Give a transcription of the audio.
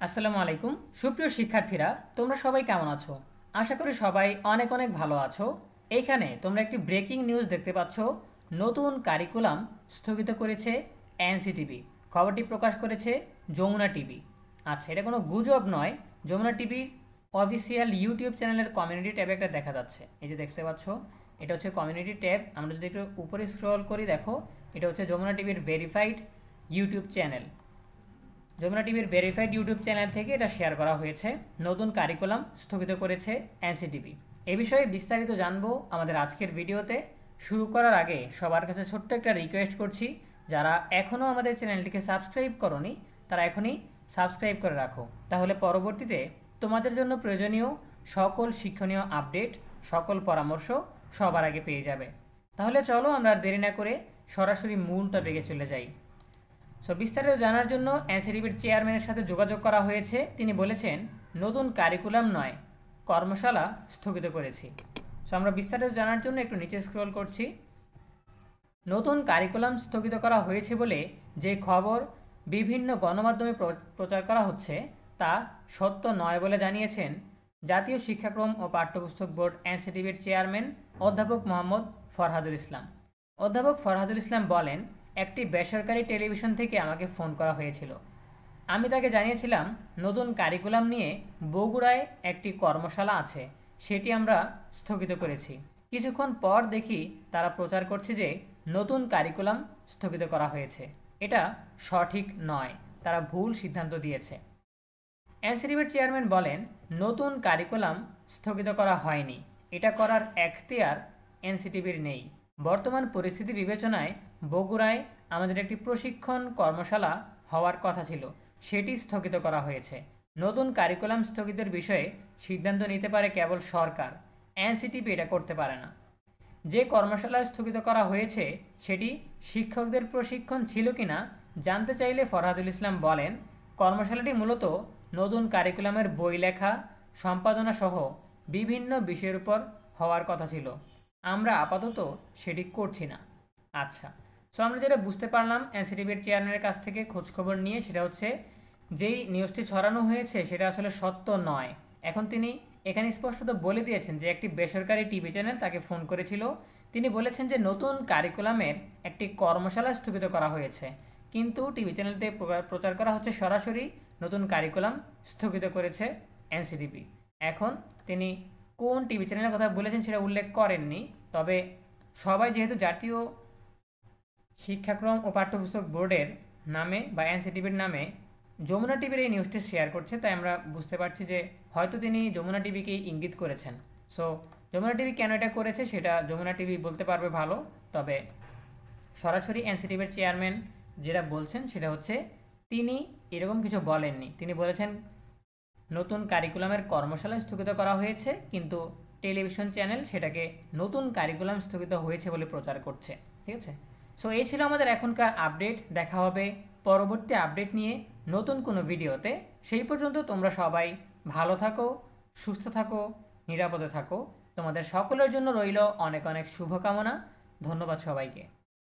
আসসালামু আলাইকুম সুপ্রিয় শিক্ষার্থীরা, তোমরা সবাই কেমন আছো? আশা করি সবাই অনেক অনেক ভালো আছো। এইখানে তোমরা একটি ব্রেকিং নিউজ দেখতে পাচ্ছ। নতুন কারিকুলাম স্থগিত করেছে এনসিটিভি। খবরটি প্রকাশ করেছে যমুনা টিভি। আচ্ছা, এটা কোনো গুজব নয়। যমুনা টিভির অফিসিয়াল ইউটিউব চ্যানেলের কমিউনিটি ট্যাবে একটা দেখা যাচ্ছে। এই যে দেখতে পাচ্ছ, এটা হচ্ছে কমিউনিটি ট্যাব। আমরা যদি একটু উপরে স্ক্রল করি, দেখো এটা হচ্ছে যমুনা টিভির ভেরিফাইড ইউটিউব চ্যানেল। যমুনা টিভির ভেরিফাইড ইউটিউব চ্যানেল থেকে এটা শেয়ার করা হয়েছে। নতুন কারিকুলাম স্থগিত করেছে এনসিটিভি। এ বিষয়ে বিস্তারিত জানবো আমাদের আজকের ভিডিওতে। শুরু করার আগে সবার কাছে ছোট্ট একটা রিকোয়েস্ট করছি, যারা এখনও আমাদের চ্যানেলটিকে সাবস্ক্রাইব করনি তারা এখনই সাবস্ক্রাইব করে রাখো, তাহলে পরবর্তীতে তোমাদের জন্য প্রয়োজনীয় সকল শিক্ষণীয় আপডেট, সকল পরামর্শ সবার আগে পেয়ে যাবে। তাহলে চলো আমরা আর দেরি না করে সরাসরি মূল টপিকে চলে যাই। বিস্তারিত জানার জন্য এনসিটিভির চেয়ারম্যানের সাথে যোগাযোগ করা হয়েছে। তিনি বলেছেন, নতুন কারিকুলাম নয়, কর্মশালা স্থগিত করেছি। আমরা বিস্তারিত জানার জন্য একটু নিচে স্ক্রল করছি। নতুন কারিকুলাম স্থগিত করা হয়েছে বলে যে খবর বিভিন্ন গণমাধ্যমে প্রচার করা হচ্ছে তা সত্য নয় বলে জানিয়েছেন জাতীয় শিক্ষাক্রম ও পাঠ্যপুস্তক বোর্ড এনসিটিভির চেয়ারম্যান অধ্যাপক মোহাম্মদ ফরহাদুল ইসলাম। অধ্যাপক ফরহাদুল ইসলাম বলেন, একটি বেসরকারি টেলিভিশন থেকে আমাকে ফোন করা হয়েছিল। আমি তাকে জানিয়েছিলাম নতুন কারিকুলাম নিয়ে বগুড়ায় একটি কর্মশালা আছে, সেটি আমরা স্থগিত করেছি। কিছুক্ষণ পর দেখি তারা প্রচার করছে যে নতুন কারিকুলাম স্থগিত করা হয়েছে। এটা সঠিক নয়, তারা ভুল সিদ্ধান্ত দিয়েছে। এনসিটিভির চেয়ারম্যান বলেন, নতুন কারিকুলাম স্থগিত করা হয়নি, এটা করার এখতিয়ার এনসিটিভির নেই। বর্তমান পরিস্থিতি বিবেচনায় বগুড়ায় আমাদের একটি প্রশিক্ষণ কর্মশালা হওয়ার কথা ছিল, সেটি স্থগিত করা হয়েছে। নতুন কারিকুলাম স্থগিতের বিষয়ে সিদ্ধান্ত নিতে পারে কেবল সরকার, এনসিটিভি এটা করতে পারে না। যে কর্মশালা স্থগিত করা হয়েছে সেটি শিক্ষকদের প্রশিক্ষণ ছিল কিনা জানতে চাইলে ফরহাদুল ইসলাম বলেন, কর্মশালাটি মূলত নতুন কারিকুলামের বই লেখা, সম্পাদনা সহ বিভিন্ন বিষয়ের উপর হওয়ার কথা ছিল। আমরা আপাতত সেটি করছি না। আচ্ছা, আমরা যেটা বুঝতে পারলাম এনসিটিভির চেয়ারম্যানের কাছ থেকে খোঁজখবর নিয়ে, সেটা হচ্ছে যেই নিউজটি ছড়ানো হয়েছে সেটা আসলে সত্য নয়। এখন তিনি এখানে স্পষ্টত বলে দিয়েছেন যে একটি বেসরকারি টিভি চ্যানেল তাকে ফোন করেছিল। তিনি বলেছেন যে নতুন কারিকুলামের একটি কর্মশালা স্থগিত করা হয়েছে, কিন্তু টিভি চ্যানেলতে প্রচার করা হচ্ছে সরাসরি নতুন কারিকুলাম স্থগিত করেছে এনসিটিভি। এখন তিনি কোন টিভি চ্যানেলের কথা বলেছেন সেটা উল্লেখ করেননি, তবে সবাই যেহেতু জাতীয় শিক্ষাক্রম ও পাঠ্যপুস্তক বোর্ডের নামে বা এনসিটিভির নামে যমুনা টিভির এই নিউজটি শেয়ার করছে, তাই আমরা বুঝতে পারছি যে হয়তো তিনি যমুনা টিভিকেই ইঙ্গিত করেছেন। যমুনা টিভি কেন এটা করেছে সেটা যমুনা টিভি বলতে পারবে ভালো, তবে সরাসরি এনসিটিভির চেয়ারম্যান যেটা বলছেন সেটা হচ্ছে তিনি এরকম কিছু বলেননি। তিনি বলেছেন নতুন কারিকুলামের কর্মশালা স্থগিত করা হয়েছে, কিন্তু টেলিভিশন চ্যানেল সেটাকে নতুন কারিকুলাম স্থগিত হয়েছে বলে প্রচার করছে। ঠিক আছে, এই ছিল আমাদের এখনকার আপডেট। দেখা হবে পরবর্তী আপডেট নিয়ে নতুন কোনো ভিডিওতে। সেই পর্যন্ত তোমরা সবাই ভালো থাকো, সুস্থ থাকো, নিরাপদে থাকো। তোমাদের সকলের জন্য রইল অনেক অনেক শুভকামনা। ধন্যবাদ সবাইকে।